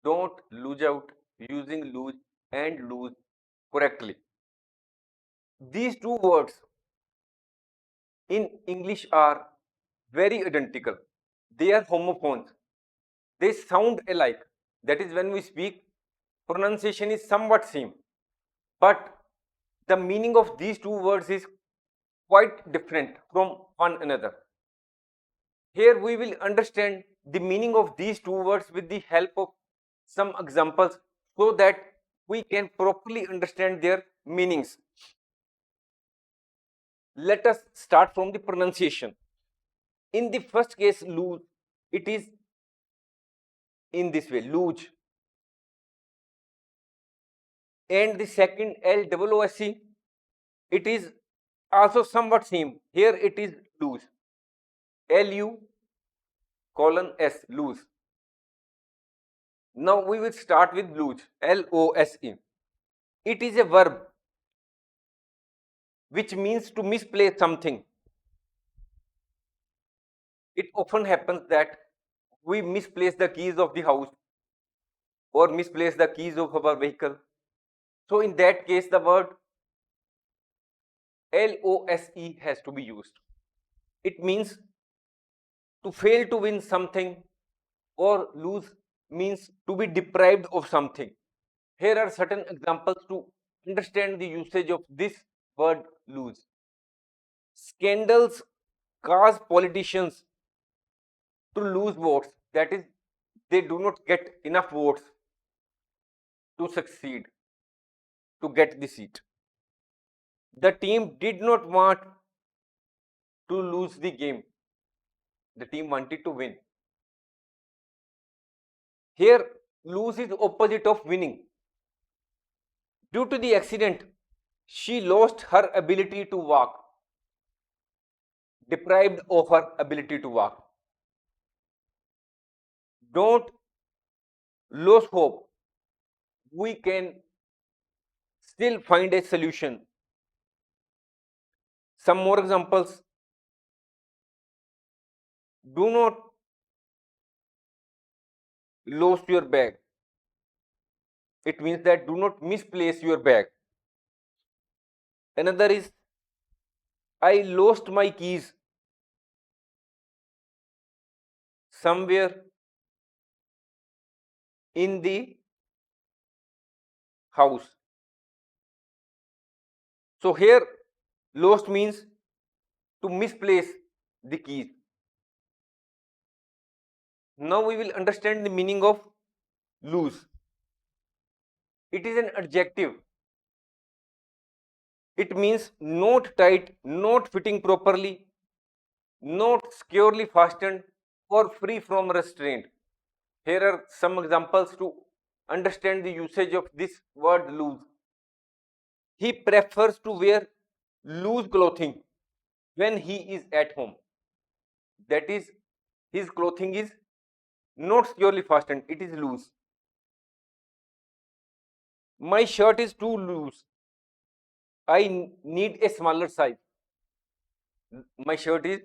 Don't lose out using lose and lose correctly. These two words in English are very identical. They are homophones. They sound alike. That is, when we speak, pronunciation is somewhat same. But the meaning of these two words is quite different from one another. Here we will understand the meaning of these two words with the help of some examples so that we can properly understand their meanings. Let us start from the pronunciation. In the first case, lose, it is in this way, lose. And the second, LOOSE, it is also somewhat same. Here it is lose. LU:S, lose. Now we will start with lose, LOSE. It is a verb which means to misplace something. It often happens that we misplace the keys of the house or misplace the keys of our vehicle. So in that case, the word LOSE has to be used. It means to fail to win something, or lose means to be deprived of something. Here are certain examples to understand the usage of this word lose. Scandals cause politicians to lose votes. That is, they do not get enough votes to succeed, to get the seat. The team did not want to lose the game. The team wanted to win. Here, lose is opposite of winning. Due to the accident, she lost her ability to walk, deprived of her ability to walk. Don't lose hope. We can still find a solution. Some more examples. Do not lose your bag. It means that do not misplace your bag. Another is, I lost my keys somewhere in the house. So here, lost means to misplace the keys. Now we will understand the meaning of loose. It is an adjective. It means not tight, not fitting properly, not securely fastened, or free from restraint. Here are some examples to understand the usage of this word loose. He prefers to wear loose clothing when he is at home. That is, his clothing is not securely fastened, it is loose. My shirt is too loose. I need a smaller size. My shirt is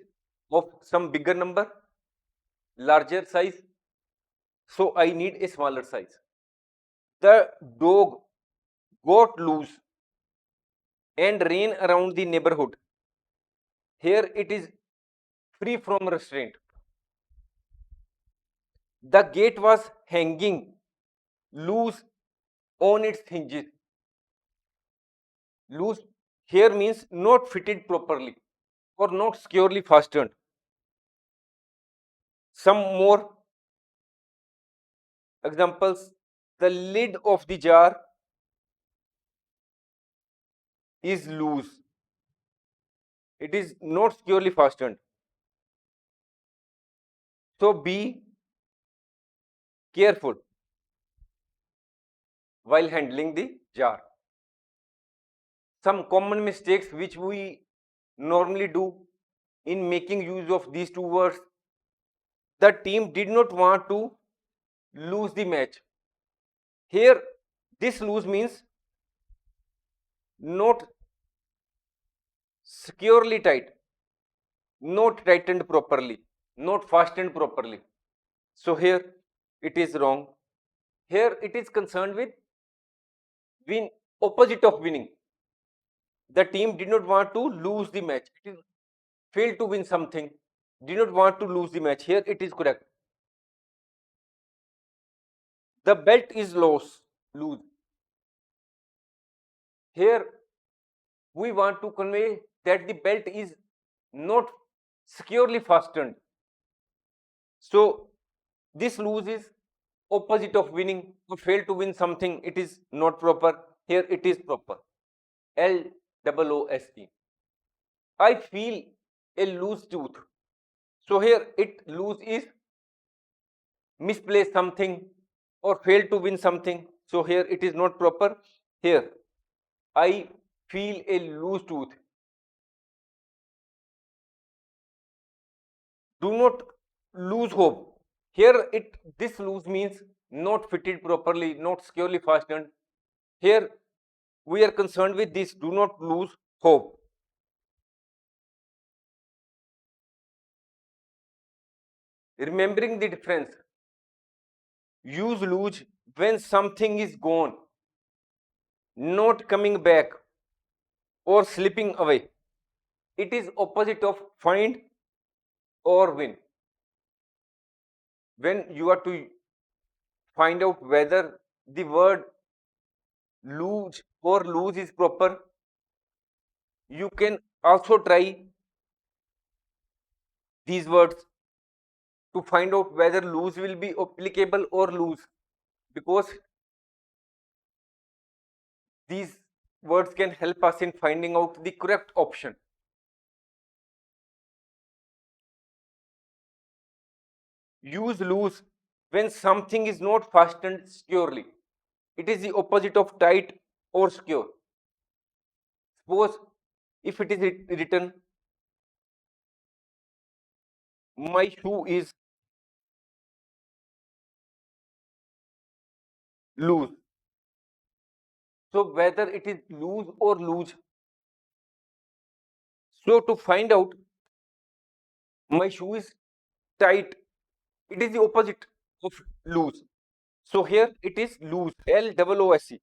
of some bigger number, larger size, so I need a smaller size. The dog got loose and ran around the neighborhood. Here it is free from restraint. The gate was hanging loose on its hinges. Loose here means not fitted properly or not securely fastened. Some more examples. The lid of the jar is loose. It is not securely fastened. So be careful while handling the jar. Some common mistakes which we normally do in making use of these two words. The team did not want to lose the match. Here, this lose means not securely tight, not tightened properly, not fastened properly. So here it is wrong. Here it is concerned with win, opposite of winning. The team did not want to lose the match. It is failed to win something, did not want to lose the match. Here it is correct. The belt is lose. Here we want to convey that the belt is not securely fastened. So this lose is opposite of winning. To fail to win something, it is not proper. Here it is proper. LOOSE. I feel a loose tooth. So here it lose is misplace something or fail to win something. So here it is not proper. Here I feel a loose tooth. Do not lose hope. Here this lose means not fitted properly, not securely fastened. Here we are concerned with this. Do not lose hope. Remembering the difference. Use lose when something is gone, not coming back or slipping away. It is opposite of find or win. When you are to find out whether the word lose or lose is proper, you can also try these words to find out whether lose will be applicable or lose, because these words can help us in finding out the correct option. Use lose when something is not fastened securely. It is the opposite of tight or secure. Suppose if it is written, my shoe is loose. So whether it is loose or loose. So to find out, my shoe is tight. It is the opposite of loose. So here it is loose, LOOSE,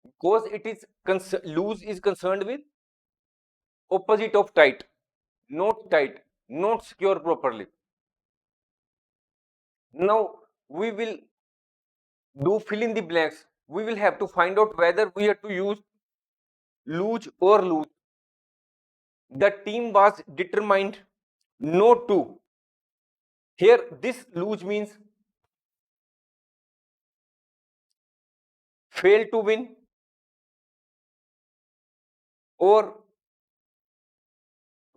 because it is loose is concerned with opposite of tight, not secure properly. Now we will do fill in the blanks. We will have to find out whether we have to use loose or loose. The team was determined not to. Here this loose means fail to win or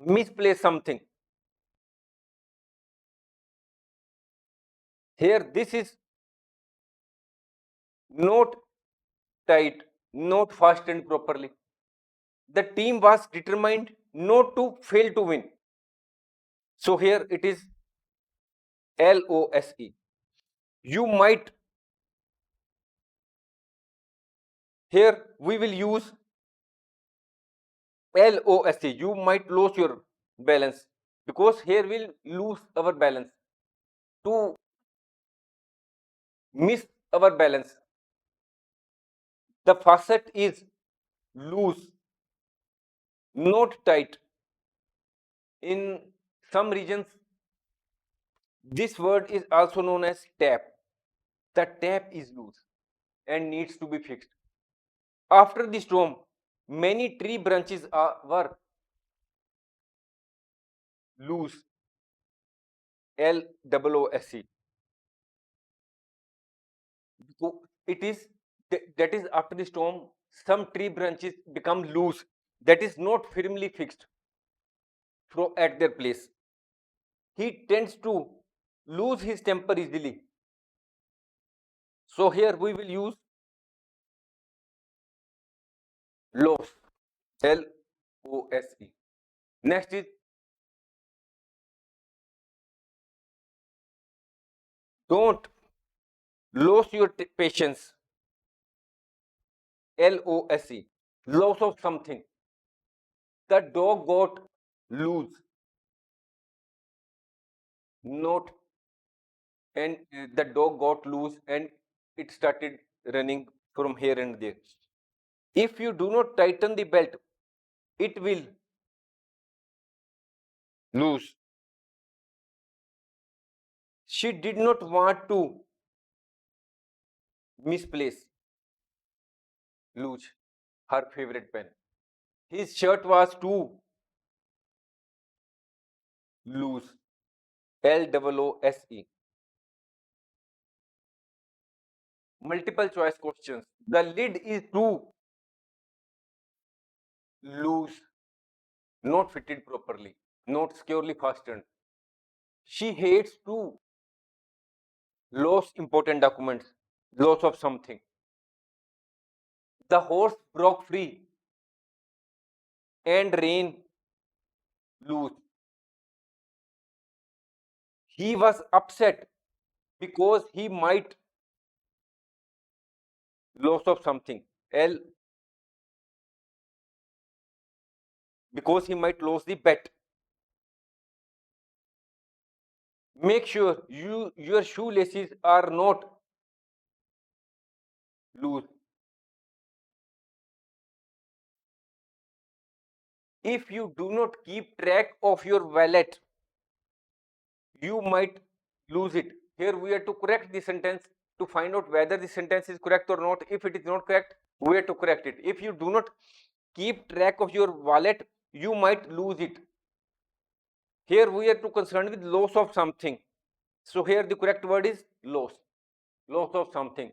misplace something. Here this is not tight, not fastened properly. The team was determined not to fail to win. So here it is LOSE. You might, here we will use LOSE. You might lose your balance, because here we'll lose our balance. To miss our balance, the facet is loose, not tight. In some regions, this word is also known as tap. The tap is loose and needs to be fixed. After the storm, many tree branches were loose, LOOSE. So it is that is after the storm, some tree branches become loose, that is not firmly fixed at their place. He tends to lose his temper easily. So here we will use loss, LOSE. Next is don't lose your patience, LOSE. Loss of something. The dog got loose, not and the dog got loose and it started running from here and there. If you do not tighten the belt, it will loose. She did not want to misplace, lose her favorite pen. His shirt was too loose. LOOSE. Multiple choice questions. The lid is too loose, not fitted properly, not securely fastened. She hates to lose important documents, loss of something. The horse broke free and ran loose. He was upset because he might loss of something. L because he might lose the bet. Make sure your shoelaces are not loose. If you do not keep track of your wallet, you might lose it. Here we have to correct the sentence to find out whether the sentence is correct or not. If it is not correct, we have to correct it. If you do not keep track of your wallet, you might lose it. Here we are to concerned with loss of something. So here the correct word is loss. Loss of something.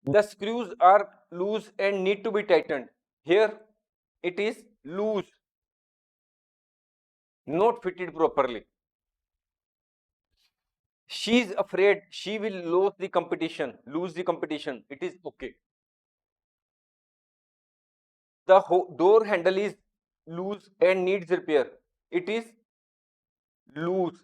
The screws are loose and need to be tightened. Here it is loose, not fitted properly. She is afraid she will lose the competition. Lose the competition. It is okay. The door handle is loose and needs repair. It is loose,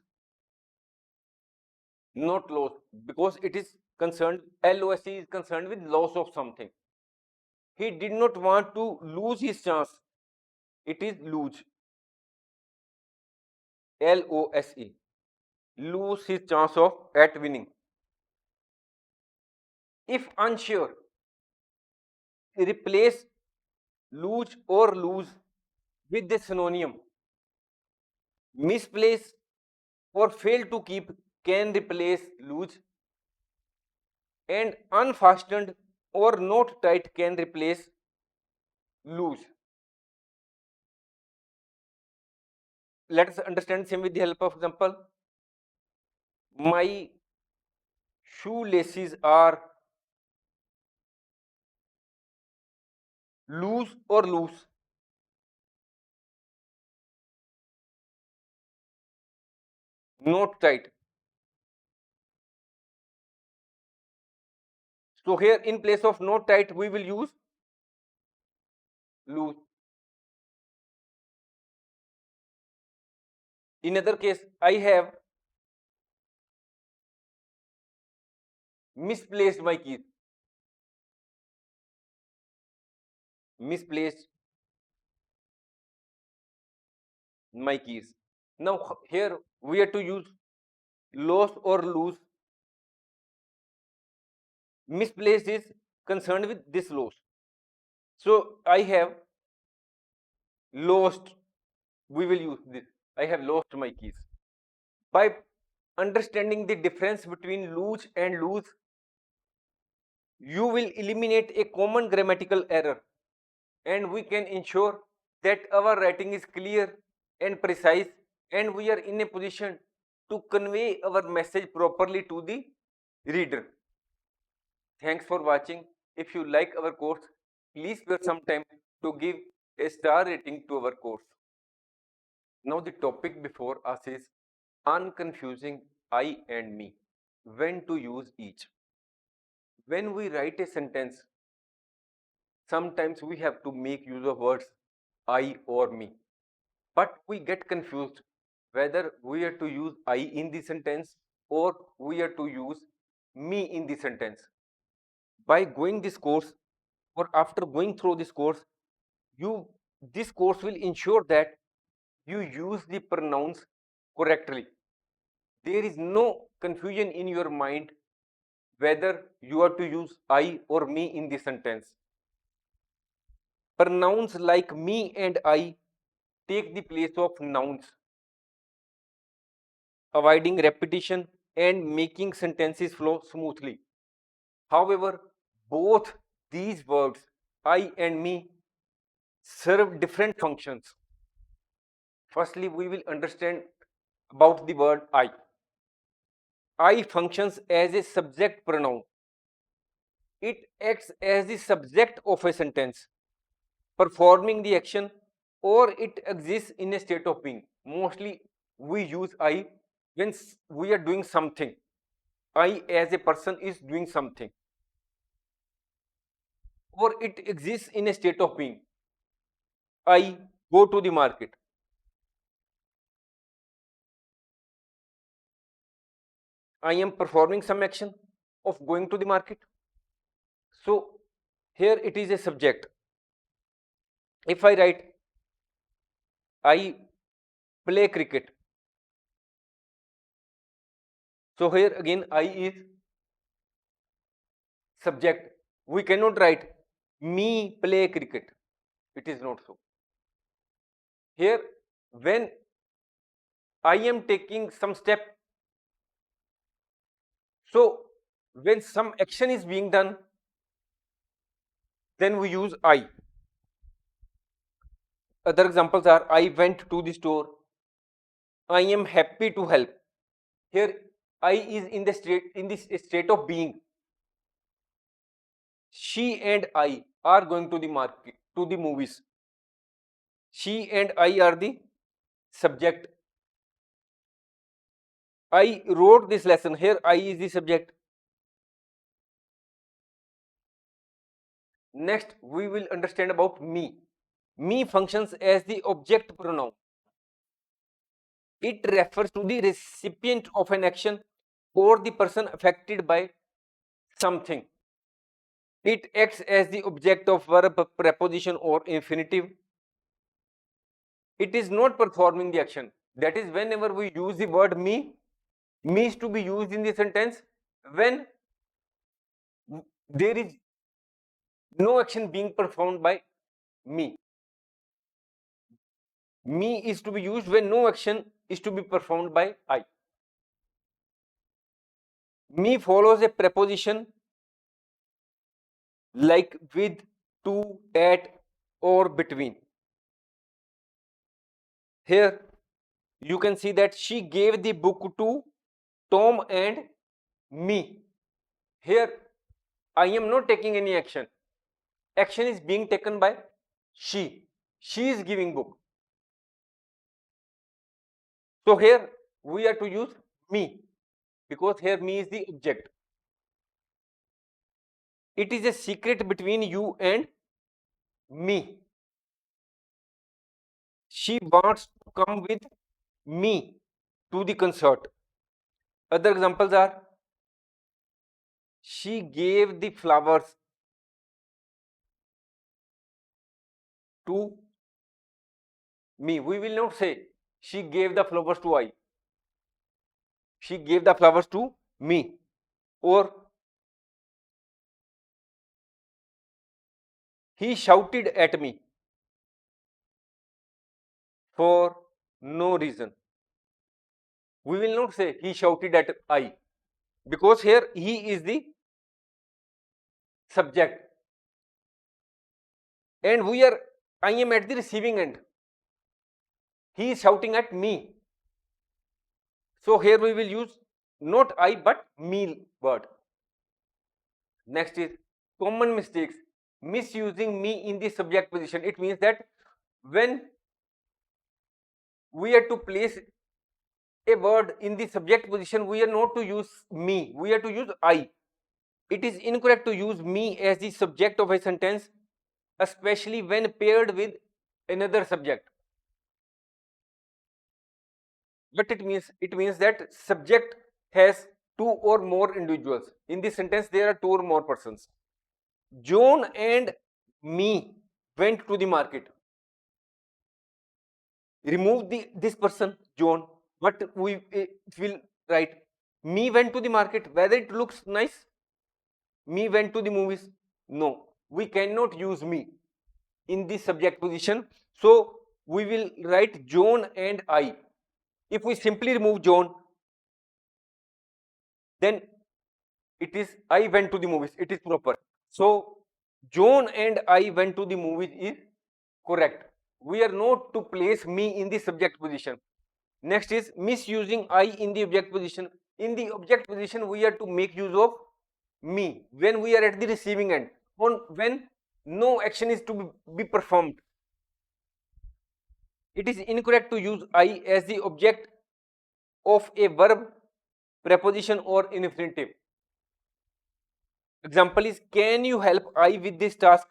not loss, because it is concerned. LOSE is concerned with loss of something. He did not want to lose his chance. It is lose. LOSE. Lose his chance of at winning. If unsure, replace lose or lose with the synonym. Misplace or fail to keep can replace lose, and unfastened or not tight can replace lose. Let us understand same with the help of example. My shoelaces are loose or loose. Not tight. So here in place of not tight we will use loose. In other case, I have misplaced my keys. Misplaced my keys. Now here we have to use lost or lose. Misplaced is concerned with this loss. So I have lost. We will use this. I have lost my keys. By understanding the difference between lose and lose, you will eliminate a common grammatical error, and we can ensure that our writing is clear and precise, and we are in a position to convey our message properly to the reader. Thanks for watching. If you like our course, please spare some time to give a star rating to our course. Now the topic before us is unconfusing I and me. When to use each. When we write a sentence, sometimes we have to make use of words I or me. But we get confused whether we are to use I in the sentence or we are to use me in the sentence. By going this course or after going through this course, this course will ensure that you use the pronouns correctly. There is no confusion in your mind whether you are to use I or me in the sentence. Pronouns like me and I take the place of nouns, avoiding repetition and making sentences flow smoothly. However, both these words, I and me, serve different functions. Firstly, we will understand about the word I. I functions as a subject pronoun. It acts as the subject of a sentence, performing the action, or it exists in a state of being. Mostly we use I when we are doing something. I as a person is doing something, or it exists in a state of being. I go to the market. I am performing some action of going to the market. So here it is a subject. If I write I play cricket, so here again I is subject. We cannot write me play cricket. It is not so. Here, when I am taking some step, so when some action is being done, then we use I. Other examples are I went to the store, I am happy to help. Here, I is in this state of being. She and I are going to the market, to the movies. She and I are the subject. I wrote this lesson. Here, I is the subject. Next, we will understand about me. Me functions as the object pronoun. It refers to the recipient of an action or the person affected by something. It acts as the object of verb, preposition, or infinitive. It is not performing the action. That is, whenever we use the word me is to be used in the sentence when there is no action being performed by me. Me is to be used when no action is to be performed by I. Me follows a preposition like with, to, at, or between. Here you can see that she gave the book to Tom and me. Here I am not taking any action. Action is being taken by she. She is giving book. So here we are to use me because here me is the object. It is a secret between you and me. She wants to come with me to the concert. Other examples are she gave the flowers to me. We will not say she gave the flowers to I. She gave the flowers to me. Or he shouted at me for no reason. We will not say he shouted at I because here he is the subject and I am at the receiving end. He is shouting at me. So here we will use not I but me word. Next is common mistakes. Misusing me in the subject position. It means that when we are to place a word in the subject position, we are not to use me, we are to use I. It is incorrect to use me as the subject of a sentence, especially when paired with another subject. But it means that subject has two or more individuals. In this sentence, there are two or more persons. John and me went to the market. Remove this person John, what we will write? Me went to the market, whether it looks nice. Me went to the movies. No, we cannot use me in the subject position. So we will write John and I. If we simply remove John, then it is I went to the movies, it is proper. So John and I went to the movies is correct. We are not to place me in the subject position. Next is misusing I in the object position. In the object position we are to make use of me when we are at the receiving end, on when no action is to be performed. It is incorrect to use I as the object of a verb, preposition or infinitive. Example is, can you help I with this task?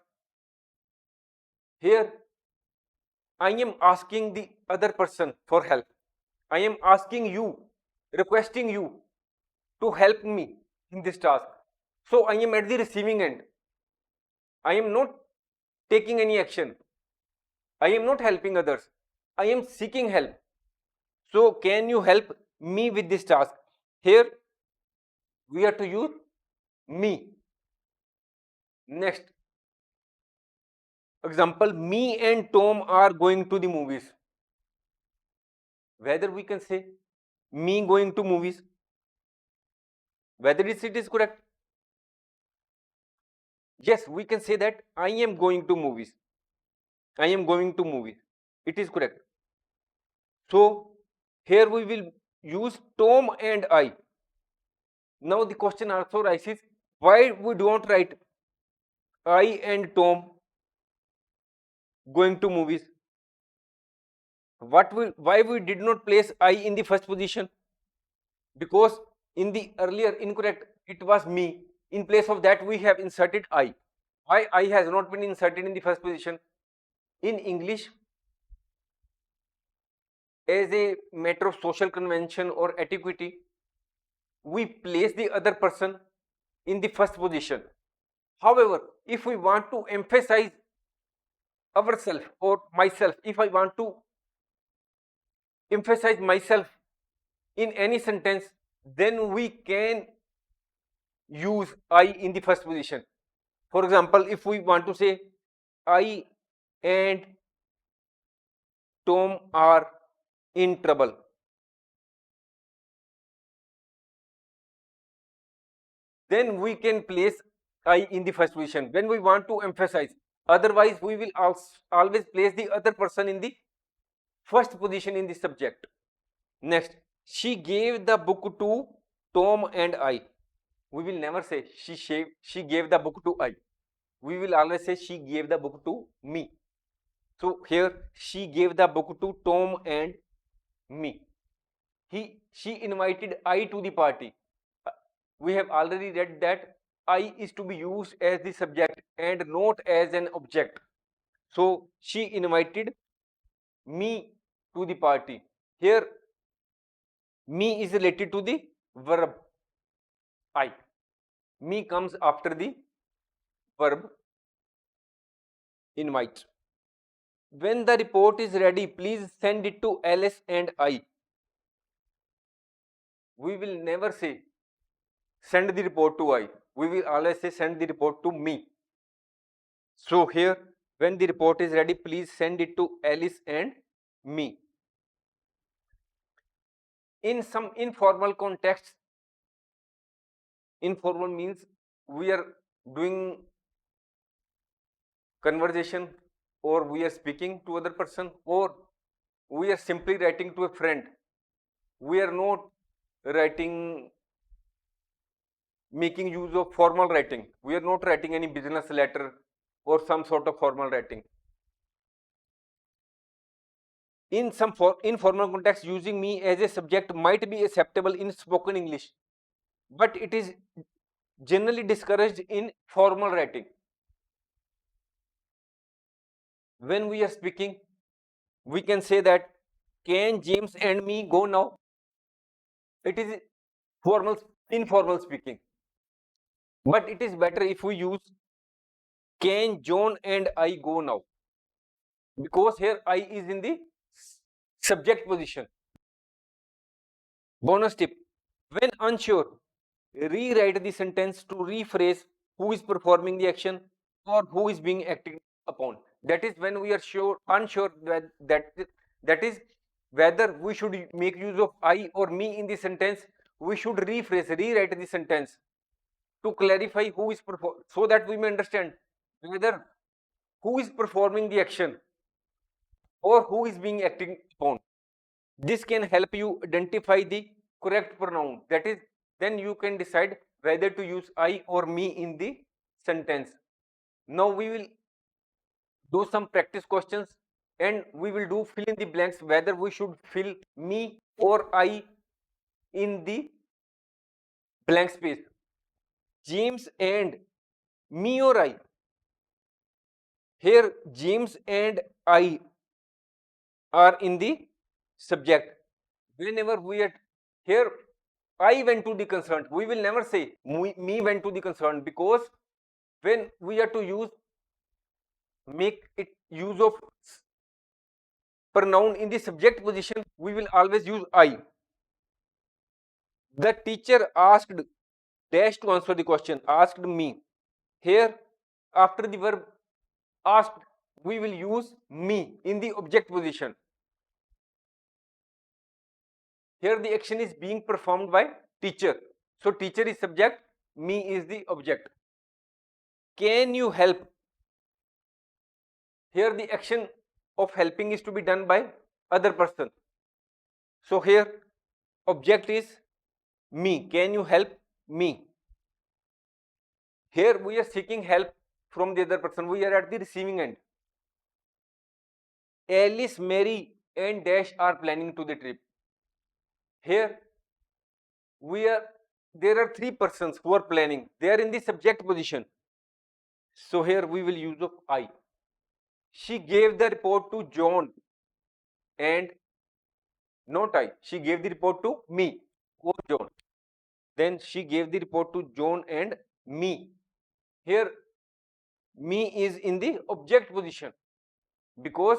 Here I am asking the other person for help. I am asking you, requesting you to help me in this task. So I am at the receiving end. I am not taking any action. I am not helping others. I am seeking help. So can you help me with this task? Here we are to use me. Next example, me and Tom are going to the movies. Whether we can say me going to movies, whether it is correct. Yes, we can say that I am going to movies. I am going to movies. It is correct. So here we will use Tom and I. Now the question also arises, why we don't write I and Tom going to movies? Why we did not place I in the first position? Because in the earlier incorrect it was me. In place of that we have inserted I. Why I has not been inserted in the first position? In English, as a matter of social convention or etiquette, we place the other person in the first position. However, if we want to emphasize ourselves or myself, if I want to emphasize myself in any sentence, then we can use I in the first position. For example, if we want to say I and Tom are in trouble, then we can place I in the first position when we want to emphasize. Otherwise, we will always place the other person in the first position in the subject. Next, she gave the book to Tom and I. We will never say she gave the book to I. We will always say she gave the book to me. So here she gave the book to Tom and me. She invited I to the party. We have already read that I is to be used as the subject and not as an object. So she invited me to the party. Here me is related to the verb I. Me comes after the verb invite. When the report is ready, please send it to Alice and I. We will never say send the report to I. We will always say send the report to me. So here, when the report is ready, please send it to Alice and me. In some informal contexts, informal means we are doing conversation, or we are speaking to other person, or we are simply writing to a friend. We are not writing, making use of formal writing. We are not writing any business letter or some sort of formal writing. In some informal context, using me as a subject might be acceptable in spoken English, but it is generally discouraged in formal writing. When we are speaking, we can say that, can James and me go now? It is formal, informal speaking. But it is better if we use, can John and I go now? Because here I is in the subject position. Bonus tip, When unsure, rewrite the sentence to rephrase who is performing the action or who is being acted upon. That is when we are unsure that is whether we should make use of I or me in the sentence. We should rewrite the sentence to clarify who is so that we may understand whether who is performing the action or who is being acted upon. This can help you identify the correct pronoun. That is, then you can decide whether to use I or me in the sentence. Now we will do some practice questions and we will do fill in the blanks whether we should fill me or I in the blank space. James and me or I. Here James and I are in the subject. Whenever we are here, I went to the concerned. We will never say me went to the concerned, because when we are to make it use of pronoun in the subject position, we will always use I. The teacher asked dash to answer the question, asked me. Here, after the verb asked, we will use me in the object position. Here the action is being performed by teacher. So teacher is subject, me is the object. Can you help? Here the action of helping is to be done by other person. So here object is me. Can you help me? Here we are seeking help from the other person. We are at the receiving end. Alice, Mary and Dash are planning to the trip. Here there are three persons who are planning. They are in the subject position. So here we will use of I. She gave the report to John and not I. She gave the report to me or John. Then she gave the report to John and me. Here me is in the object position because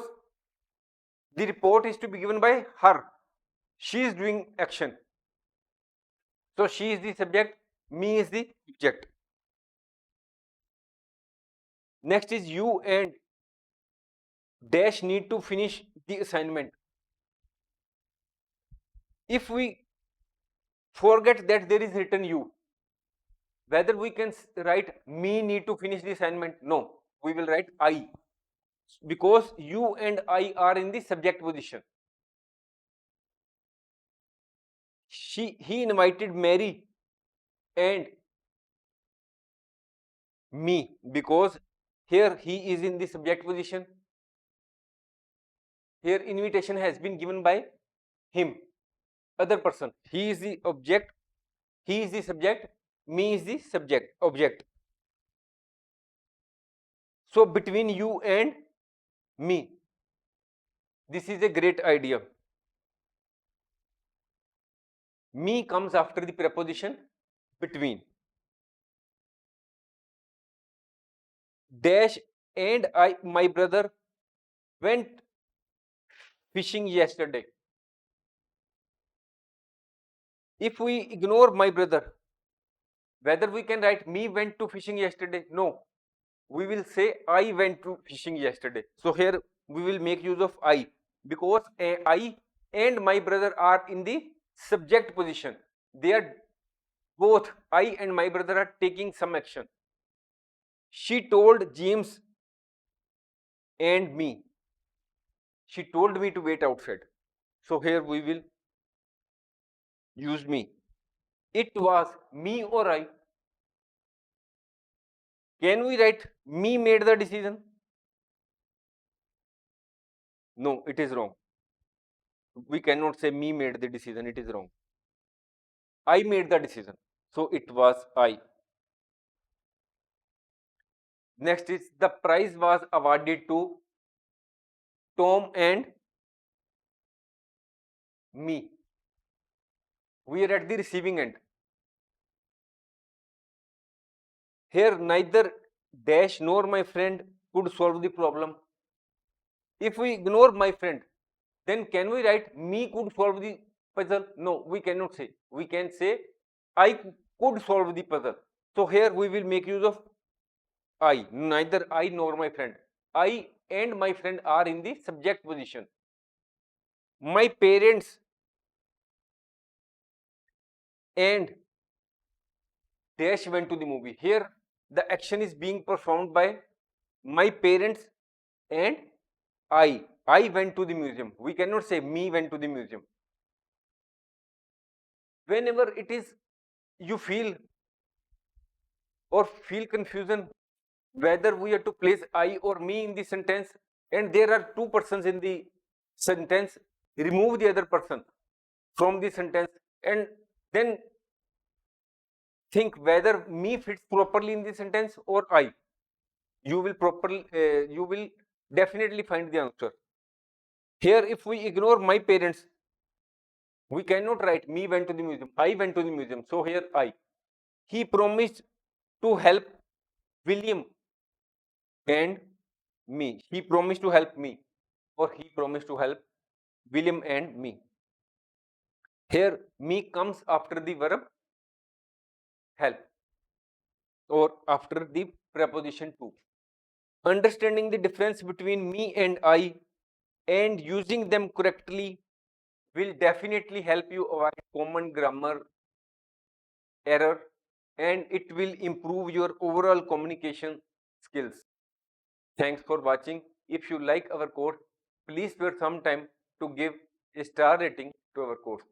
the report is to be given by her. She is doing action. So she is the subject, me is the object. Next is you and Dash need to finish the assignment. If we forget that there is written you, whether we can write me need to finish the assignment? No, we will write I, because you and I are in the subject position. He invited Mary and me, because here he is in the subject position. Here invitation has been given by him, other person. He is the object, he is the subject, me is the subject, object. So between you and me, this is a great idea. Me comes after the preposition between. Dash and I, my brother, went fishing yesterday. If we ignore my brother, whether we can write me went to fishing yesterday? No. We will say I went to fishing yesterday. So here we will make use of I, because I and my brother are in the subject position. They are both, I and my brother are taking some action. She told James and me. She told me to wait outside. So here we will use me. It was me or I. Can we write me made the decision? No, it is wrong. We cannot say me made the decision. It is wrong. I made the decision. So it was I. Next is the prize was awarded to Tom and me. We are at the receiving end. Here neither Dash nor my friend could solve the problem. If we ignore my friend, then can we write me could solve the puzzle? No, we cannot say. We can say I could solve the puzzle. So here we will make use of I. Neither I nor my friend. I and my friend are in the subject position. My parents and dash went to the movie. Here the action is being performed by my parents and I. I went to the museum. We cannot say me went to the museum. Whenever it is you feel or feel confusion whether we have to place I or me in the sentence and there are two persons in the sentence, remove the other person from the sentence and then think whether me fits properly in the sentence or I. You will properly, you will definitely find the answer. Here, if we ignore my parents, we cannot write me went to the museum. I went to the museum. So here I. He promised to help William and me. He promised to help me, or he promised to help William and me. Here, me comes after the verb help or after the preposition to. Understanding the difference between me and I and using them correctly will definitely help you avoid common grammar error and it will improve your overall communication skills. Thanks for watching. If you like our course, please spare some time to give a star rating to our course.